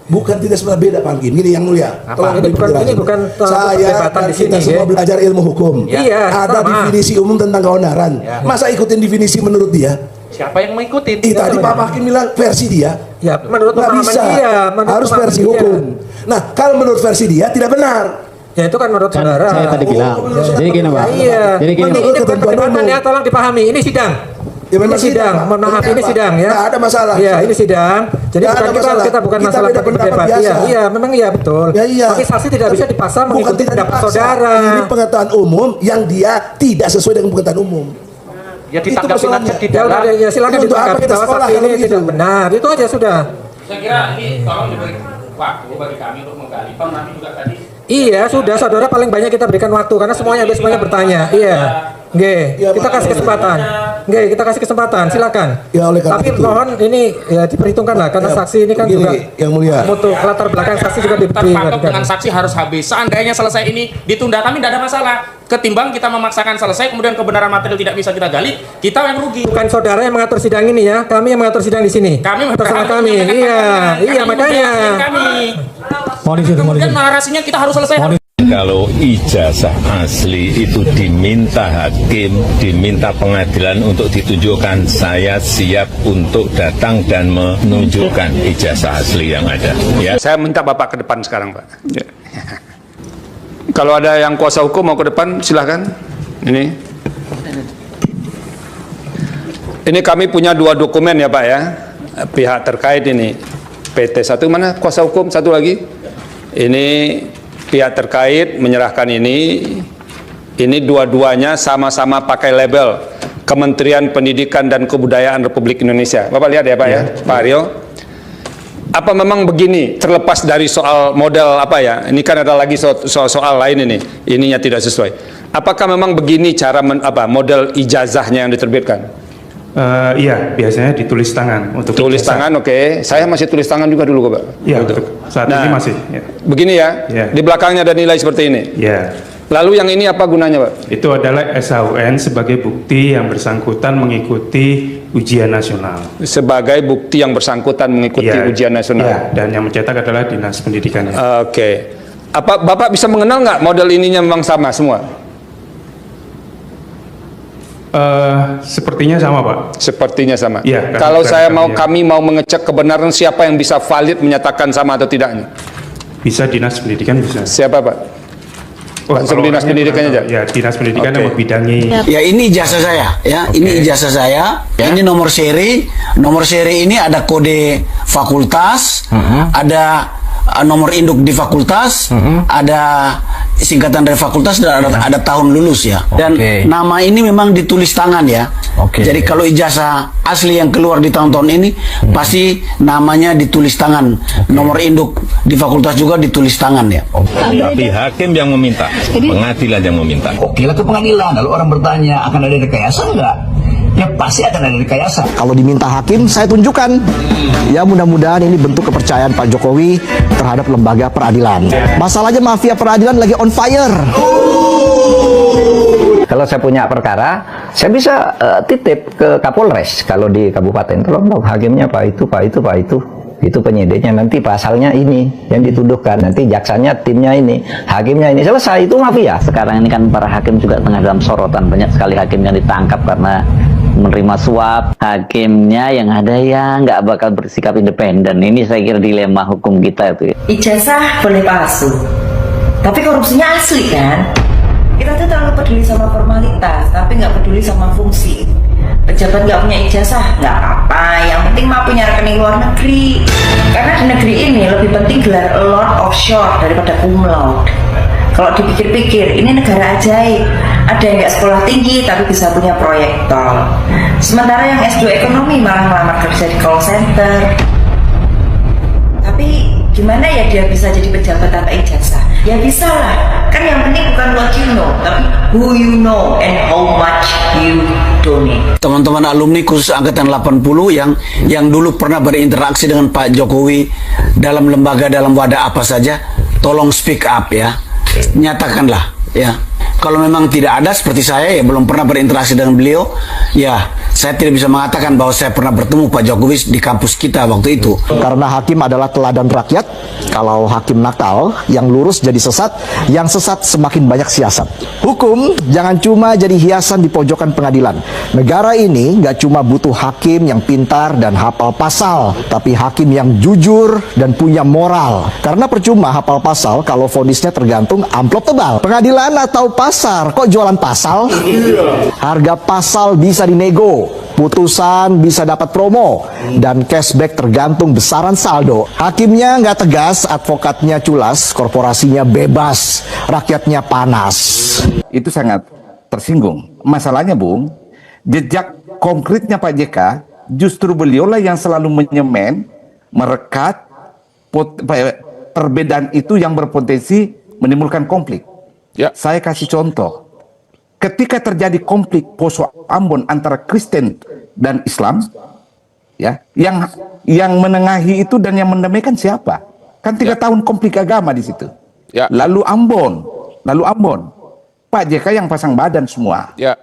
Bukan tidak sebelah beda Pak Hakim. Gini yang mulia. Ini bukan saya dan kita semua belajar ilmu hukum. Iya, ada definisi umum tentang keonaran. Masa ikutin definisi menurut dia? Siapa yang mau ikutin? Tadi Pak Hakim bilang versi dia. Ya, menurut nggak pemahaman bisa. dia, Harus versi hukum. Nah, kalau menurut versi dia tidak benar. Ya itu kan menurut saudara. Saya tadi bilang. Jadi gini Pak. Iya. Jadi gini. Ini bukan perdebatan ya, tolong dipahami. Ini sidang. Ya, ini sidang, mohon maaf ini sidang ya. Nggak ada masalah. Iya, ini sidang. Jadi bukan kita bukan kita masalah berdebat. Iya, memang iya betul. Ya, iya. Tapi saksi tidak bisa dipaksa mengikuti pendapat saudara. Ini pengetahuan umum yang dia tidak sesuai dengan pengetahuan umum. Ya ditanggapi aja di Ya, dalam. ya silakan ditanggapi bahwa saksi ini tidak benar. Itu aja sudah. Saya kira ini tolong diberi waktu bagi kami untuk menggali. Pak nanti juga tadi. Iya, sudah saudara paling banyak kita berikan waktu karena semuanya bertanya. Iya. Nggih, kita kasih kesempatan. Nggih, kita kasih kesempatan. Silakan. Ya, oleh karena tapi itu, mohon ini ya diperhitungkan lah karena saksi ini kan juga yang mulia. mutu latar belakang saksi juga Terpatok dengan saksi harus habis. Seandainya selesai ini ditunda kami tidak ada masalah. Ketimbang kita memaksakan selesai kemudian kebenaran material tidak bisa kita gali, kita yang rugi. Bukan saudara yang mengatur sidang ini ya, kami yang mengatur sidang di sini. Kami terserah kami. Iya makanya. Kemudian narasinya kita harus selesai. Kalau ijazah asli itu diminta hakim, diminta pengadilan untuk ditunjukkan, saya siap untuk datang dan menunjukkan ijazah asli yang ada. Ya. Saya minta Bapak ke depan sekarang, Pak. Ya. Kalau ada yang kuasa hukum mau ke depan, silahkan. Ini kami punya 2 dokumen ya Pak ya, pihak terkait ini. PT satu mana kuasa hukum, satu lagi. Ini pihak terkait menyerahkan ini dua-duanya sama-sama pakai label Kementerian Pendidikan dan Kebudayaan Republik Indonesia. Bapak lihat ya Pak ya, Pak Aryo. Apa memang begini, terlepas dari soal model apa ya, ini kan ada lagi soal lain ininya tidak sesuai. Apakah memang begini cara model ijazahnya yang diterbitkan? Iya, biasanya ditulis tangan untuk tulis ijazah. Tangan, oke. Saya masih tulis tangan juga dulu, Pak. Iya, saat ini masih. Ya. Begini ya, di belakangnya ada nilai seperti ini. Iya. Lalu yang ini apa gunanya, Pak? Itu adalah SHUN sebagai bukti yang bersangkutan mengikuti ujian nasional. Sebagai bukti yang bersangkutan mengikuti ujian nasional. Iya, dan yang mencetak adalah Dinas Pendidikannya. Oke. Apa Bapak bisa mengenal nggak model ininya memang sama semua? Sepertinya sama Pak. Sepertinya sama. Ya, kalau kami mau mengecek kebenaran siapa yang bisa valid menyatakan sama atau tidaknya? Bisa Dinas Pendidikan bisa. Siapa Pak? Langsung Dinas Pendidikannya aja. Ya, Dinas Pendidikan yang membidangi. Ya ini ijazah saya, ya ini ijazah saya. Ya. Ini nomor seri ini ada kode fakultas, ada nomor induk di fakultas, ada singkatan dari fakultas dan ada tahun lulus ya. Dan nama ini memang ditulis tangan ya. Jadi kalau ijazah asli yang keluar di tahun-tahun ini pasti namanya ditulis tangan. Nomor induk di fakultas juga ditulis tangan ya. Tapi hakim yang meminta, pengadilan yang meminta. Oke lah ke pengadilan. Lalu orang bertanya akan ada rekayasa enggak? Ya pasti akan ada rekayasa. Kalau diminta hakim, saya tunjukkan. Ya mudah-mudahan ini bentuk kepercayaan Pak Jokowi terhadap lembaga peradilan. Masalahnya mafia peradilan lagi on fire. Kalau saya punya perkara, saya bisa titip ke Kapolres. Kalau di kabupaten, tolong hakimnya Pak itu. Itu penyidiknya, nanti pasalnya ini yang dituduhkan, nanti jaksanya timnya ini, hakimnya ini, selesai. Itu mafia. Sekarang ini kan para hakim juga tengah dalam sorotan, banyak sekali hakim yang ditangkap karena menerima suap. Hakimnya yang ada yang nggak bakal bersikap independen. Ini saya kira dilema hukum kita itu. Ijazah boleh palsu, tapi korupsinya asli kan? Kita tuh terlalu peduli sama formalitas, tapi nggak peduli sama fungsi. Pejabat nggak punya ijazah, nggak apa-apa. Yang penting mah punya rekening luar negeri. Karena di negeri ini lebih penting gelar Lord offshore daripada cum laude. Kalau dipikir-pikir, ini negara ajaib. Ada yang nggak sekolah tinggi tapi bisa punya proyek tol. Sementara yang S2 ekonomi malah melamar kerja di call center. Tapi gimana ya dia bisa jadi pejabat tanpa ijazah? Ya bisa lah. Kan yang penting bukan what you know, tapi who you know and how much you donate. Teman-teman alumni khusus angkatan 80 yang dulu pernah berinteraksi dengan Pak Jokowi dalam lembaga, dalam wadah apa saja, tolong speak up ya. Nyatakanlah ya. Kalau memang tidak ada seperti saya, ya belum pernah berinteraksi dengan beliau, ya saya tidak bisa mengatakan bahwa saya pernah bertemu Pak Jokowi di kampus kita waktu itu. Karena hakim adalah teladan rakyat, kalau hakim nakal, yang lurus jadi sesat, yang sesat semakin banyak siasat. Hukum jangan cuma jadi hiasan di pojokan pengadilan. Negara ini nggak cuma butuh hakim yang pintar dan hafal pasal, tapi hakim yang jujur dan punya moral. Karena percuma hafal pasal kalau vonisnya tergantung amplop tebal. Pengadilan atau pasar, kok jualan pasal? Harga pasal bisa dinego, putusan bisa dapat promo, dan cashback tergantung besaran saldo. Hakimnya nggak tegas, advokatnya culas, korporasinya bebas, rakyatnya panas. Itu sangat tersinggung. Masalahnya, Bung, jejak konkretnya Pak JK, justru beliaulah yang selalu menyemen, merekat perbedaan itu yang berpotensi menimbulkan konflik. Saya kasih contoh. Ketika terjadi konflik Poso Ambon antara Kristen dan Islam, ya, yang menengahi itu dan yang mendamaikan siapa? Kan 3 tahun konflik agama di situ. Lalu Ambon, Pak JK yang pasang badan semua. Ya,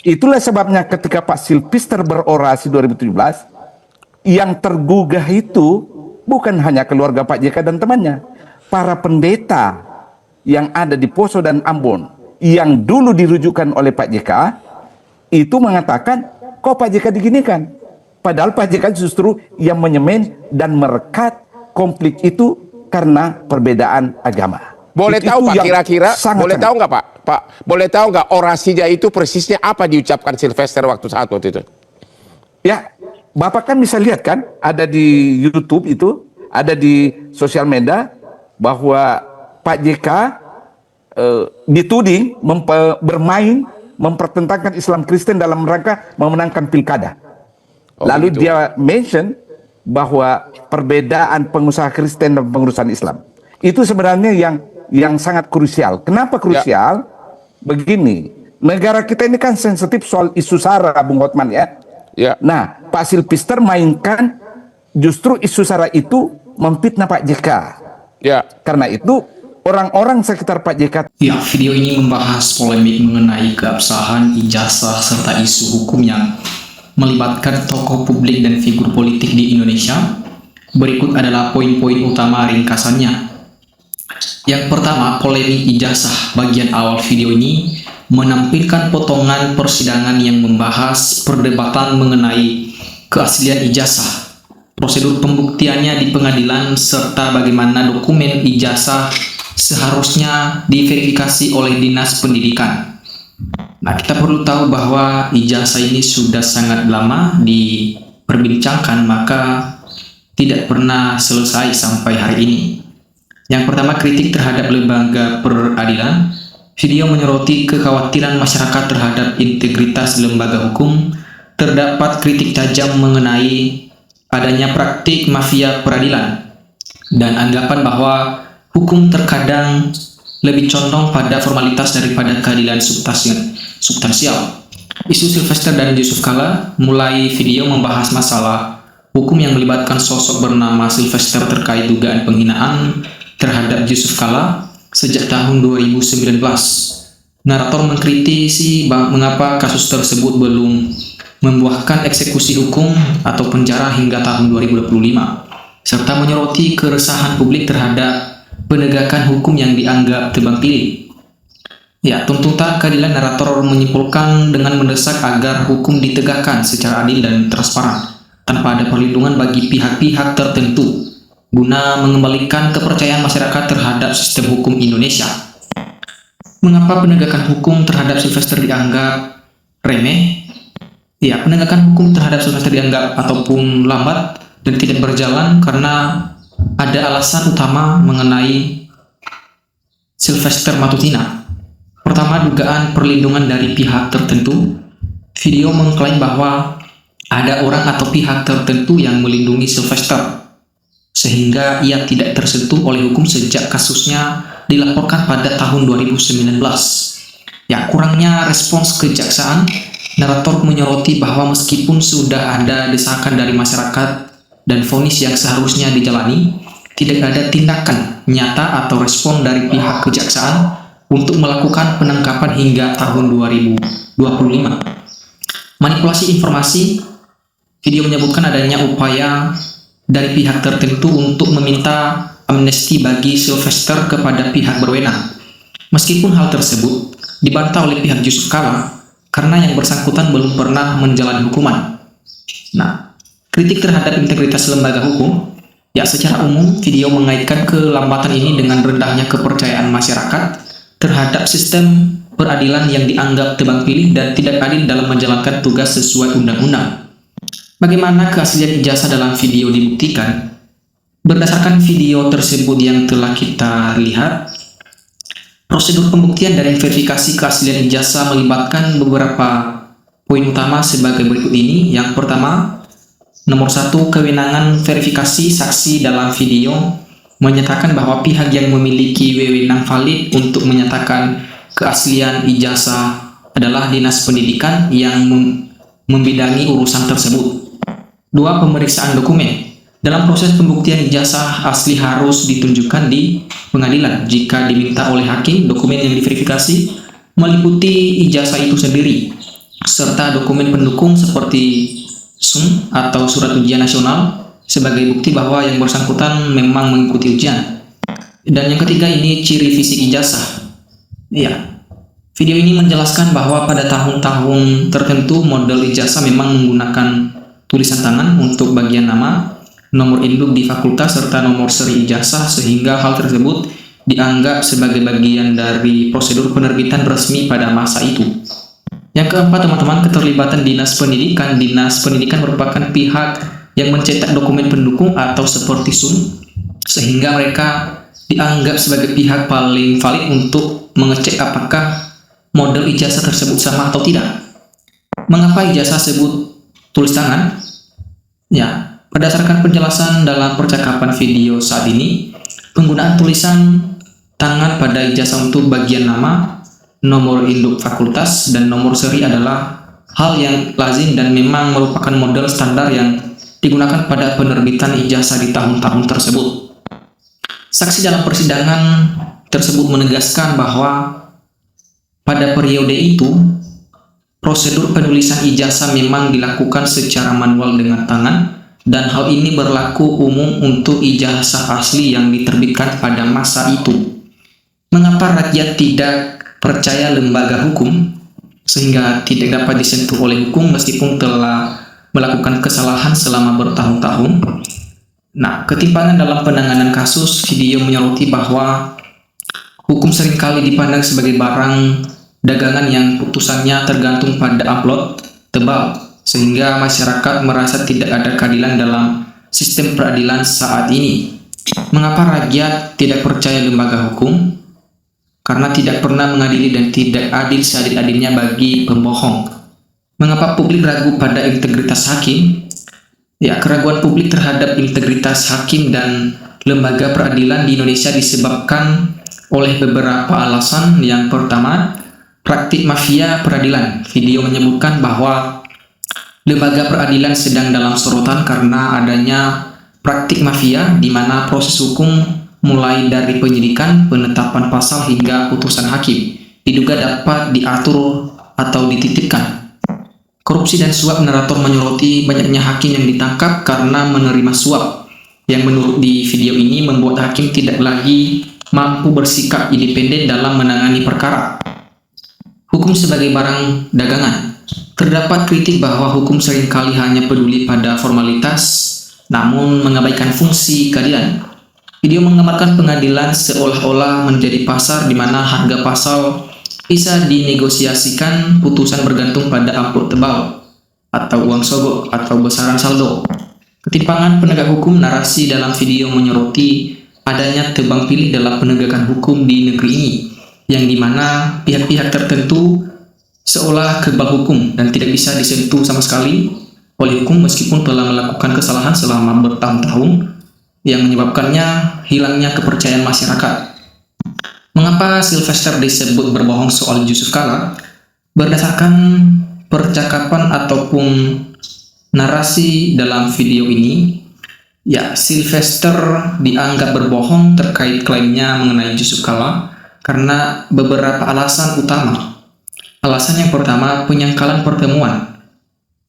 itulah sebabnya ketika Pak Silvester berorasi 2017, yang tergugah itu bukan hanya keluarga Pak JK dan temannya, para pendeta yang ada di Poso dan Ambon yang dulu dirujukan oleh Pak JK itu mengatakan, kok Pak JK diginikan? Padahal Pak JK justru yang menyemen dan merekat konflik itu karena perbedaan agama. Boleh tahu Pak kira-kira, boleh tahu nggak Pak, boleh tahu nggak orasinya itu persisnya apa diucapkan Silvester waktu itu? Ya, Bapak kan bisa lihat kan, ada di YouTube itu, ada di sosial media bahwa Pak JK dituding bermain mempertentangkan Islam Kristen dalam rangka memenangkan pilkada. Lalu dia mention bahwa perbedaan pengusaha Kristen dan pengurusan Islam itu sebenarnya yang sangat krusial. Kenapa krusial? Begini, negara kita ini kan sensitif soal isu SARA, Bung Hotman ya. Nah, Pak Silvester mainkan justru isu SARA itu memfitnah Pak JK. Karena itu orang-orang sekitar Pak JK. Ya, video ini membahas polemik mengenai keabsahan, ijazah, serta isu hukum yang melibatkan tokoh publik dan figur politik di Indonesia. Berikut adalah poin-poin utama ringkasannya. Yang pertama, polemik ijazah. Bagian awal video ini menampilkan potongan persidangan yang membahas perdebatan mengenai keaslian ijazah, prosedur pembuktiannya di pengadilan, serta bagaimana dokumen ijazah seharusnya diverifikasi oleh Dinas Pendidikan. Nah, kita perlu tahu bahwa ijazah ini sudah sangat lama diperbincangkan, maka tidak pernah selesai sampai hari ini. Yang pertama, kritik terhadap lembaga peradilan. Video menyoroti kekhawatiran masyarakat terhadap integritas lembaga hukum. Terdapat kritik tajam mengenai adanya praktik mafia peradilan dan anggapan bahwa hukum terkadang lebih condong pada formalitas daripada keadilan substansial. Isu Silvester dan Yusuf Kalla. Mulai video membahas masalah hukum yang melibatkan sosok bernama Silvester terkait dugaan penghinaan terhadap Yusuf Kalla sejak tahun 2019. Narator mengkritisi mengapa kasus tersebut belum membuahkan eksekusi hukum atau penjara hingga tahun 2025, serta menyoroti keresahan publik terhadap penegakan hukum yang dianggap tebang pilih. Ya, tuntutan keadilan. Narator menyimpulkan dengan mendesak agar hukum ditegakkan secara adil dan transparan, tanpa ada perlindungan bagi pihak-pihak tertentu, guna mengembalikan kepercayaan masyarakat terhadap sistem hukum Indonesia. Mengapa penegakan hukum terhadap Silvester dianggap remeh? Ya, penegakan hukum terhadap Silvester dianggap ataupun lambat dan tidak berjalan karena ada alasan utama mengenai Silvester Matutina. Pertama, dugaan perlindungan dari pihak tertentu. Video mengklaim bahwa ada orang atau pihak tertentu yang melindungi Silvester, sehingga ia tidak tersentuh oleh hukum sejak kasusnya dilaporkan pada tahun 2019. Ya, kurangnya respons kejaksaan. Narator menyoroti bahwa meskipun sudah ada desakan dari masyarakat dan vonis yang seharusnya dijalani, tidak ada tindakan nyata atau respon dari pihak kejaksaan untuk melakukan penangkapan hingga tahun 2025. Manipulasi informasi, video menyebutkan adanya upaya dari pihak tertentu untuk meminta amnesti bagi Sylvester kepada pihak berwenang. Meskipun hal tersebut dibantah oleh pihak Yusuf Kala karena yang bersangkutan belum pernah menjalani hukuman. Nah, kritik terhadap integritas lembaga hukum, ya secara umum video mengaitkan kelambatan ini dengan rendahnya kepercayaan masyarakat terhadap sistem peradilan yang dianggap tebang pilih dan tidak adil dalam menjalankan tugas sesuai undang-undang. Bagaimana keaslian ijazah dalam video dibuktikan? Berdasarkan video tersebut yang telah kita lihat, prosedur pembuktian dan verifikasi keaslian ijazah melibatkan beberapa poin utama sebagai berikut ini. Yang pertama, nomor 1, kewenangan verifikasi saksi dalam video menyatakan bahwa pihak yang memiliki wewenang valid untuk menyatakan keaslian ijazah adalah Dinas Pendidikan yang membidangi urusan tersebut. 2, pemeriksaan dokumen. Dalam proses pembuktian ijazah asli harus ditunjukkan di pengadilan. Jika diminta oleh hakim, dokumen yang diverifikasi meliputi ijazah itu sendiri, serta dokumen pendukung seperti SUM atau Surat Ujian Nasional sebagai bukti bahwa yang bersangkutan memang mengikuti ujian. Dan yang ketiga ini ciri fisik ijazah. Ya, video ini menjelaskan bahwa pada tahun-tahun tertentu model ijazah memang menggunakan tulisan tangan untuk bagian nama, nomor induk di fakultas, serta nomor seri ijazah, sehingga hal tersebut dianggap sebagai bagian dari prosedur penerbitan resmi pada masa itu. Yang keempat, teman-teman, keterlibatan Dinas Pendidikan. Dinas Pendidikan merupakan pihak yang mencetak dokumen pendukung atau seperti SUM, sehingga mereka dianggap sebagai pihak paling valid untuk mengecek apakah model ijazah tersebut sama atau tidak. Mengapa ijazah sebut tulis tangan? Ya, berdasarkan penjelasan dalam percakapan video saat ini, penggunaan tulisan tangan pada ijazah untuk bagian nama, nomor induk fakultas, dan nomor seri adalah hal yang lazim dan memang merupakan model standar yang digunakan pada penerbitan ijazah di tahun-tahun tersebut. Saksi dalam persidangan tersebut menegaskan bahwa pada periode itu, prosedur penulisan ijazah memang dilakukan secara manual dengan tangan, dan hal ini berlaku umum untuk ijazah asli yang diterbitkan pada masa itu. Mengapa rakyat tidak percaya lembaga hukum sehingga tidak dapat disentuh oleh hukum meskipun telah melakukan kesalahan selama bertahun-tahun? Nah, ketimpangan dalam penanganan kasus, video menyoroti bahwa hukum seringkali dipandang sebagai barang dagangan yang putusannya tergantung pada amplop tebal, sehingga masyarakat merasa tidak ada keadilan dalam sistem peradilan saat ini. Mengapa rakyat tidak percaya lembaga hukum? Karena tidak pernah mengadili dan tidak adil seadil-adilnya bagi pembohong. Mengapa publik ragu pada integritas hakim? Ya, keraguan publik terhadap integritas hakim dan lembaga peradilan di Indonesia disebabkan oleh beberapa alasan. Yang pertama, praktik mafia peradilan. Video menyebutkan bahwa lembaga peradilan sedang dalam sorotan karena adanya praktik mafia di mana proses hukum mulai dari penyidikan, penetapan pasal hingga putusan hakim diduga dapat diatur atau dititipkan. Korupsi dan suap. Narator menyoroti banyaknya hakim yang ditangkap karena menerima suap, yang menurut di video ini membuat hakim tidak lagi mampu bersikap independen dalam menangani perkara. Hukum sebagai barang dagangan. Terdapat kritik bahwa hukum seringkali hanya peduli pada formalitas, namun mengabaikan fungsi keadilan. Video menggambarkan pengadilan seolah-olah menjadi pasar di mana harga pasal bisa dinegosiasikan, putusan bergantung pada amplop tebal atau uang sogok atau besaran saldo. Ketimpangan penegak hukum. Narasi dalam video menyoroti adanya tebang pilih dalam penegakan hukum di negeri ini, yang dimana pihak-pihak tertentu seolah kebal hukum dan tidak bisa disentuh sama sekali oleh hukum meskipun telah melakukan kesalahan selama bertahun-tahun, yang menyebabkannya hilangnya kepercayaan masyarakat. Mengapa Sylvester disebut berbohong soal Yusuf Kala? Berdasarkan percakapan ataupun narasi dalam video ini, ya, Sylvester dianggap berbohong terkait klaimnya mengenai Yusuf Kala karena beberapa alasan utama. Alasan yang pertama, penyangkalan pertemuan.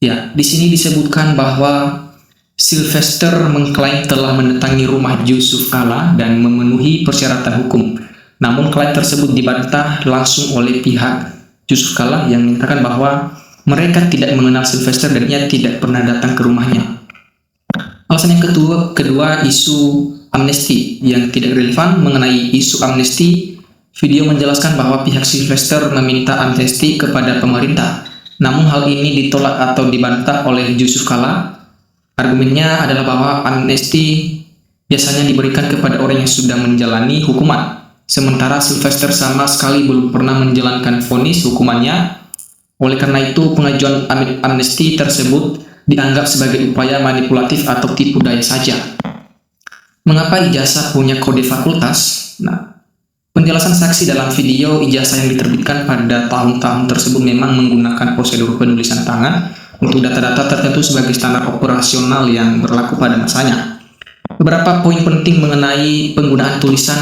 Ya, di sini disebutkan bahwa Sylvester mengklaim telah mendatangi rumah Yusuf Kala dan memenuhi persyaratan hukum. Namun klaim tersebut dibantah langsung oleh pihak Yusuf Kala yang menyatakan bahwa mereka tidak mengenal Sylvester dan ia tidak pernah datang ke rumahnya. Alasan yang kedua isu amnesti yang tidak relevan. Mengenai isu amnesti, video menjelaskan bahwa pihak Sylvester meminta amnesti kepada pemerintah. Namun hal ini ditolak atau dibantah oleh Yusuf Kala. Argumennya adalah bahwa amnesti biasanya diberikan kepada orang yang sudah menjalani hukuman, sementara Sylvester sama sekali belum pernah menjalankan vonis hukumannya. Oleh karena itu, pengajuan amnesti tersebut dianggap sebagai upaya manipulatif atau tipu daya saja. Mengapa ijazah punya kode fakultas? Nah, penjelasan saksi dalam video ijazah yang diterbitkan pada tahun-tahun tersebut memang menggunakan prosedur penulisan tangan untuk data-data tertentu sebagai standar operasional yang berlaku pada masanya. Beberapa poin penting mengenai penggunaan tulisan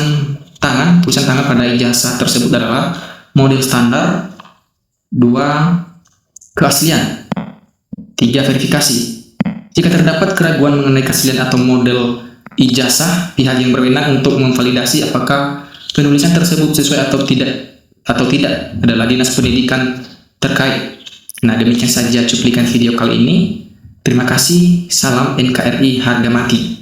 tangan pada ijazah tersebut adalah model standar, 2. Keaslian, 3. Verifikasi. Jika terdapat keraguan mengenai keaslian atau model ijazah, pihak yang berwenang untuk memvalidasi apakah penulisan tersebut sesuai atau tidak adalah Dinas Pendidikan terkait. Nah, demikian saja cuplikan video kali ini. Terima kasih. Salam NKRI harga mati.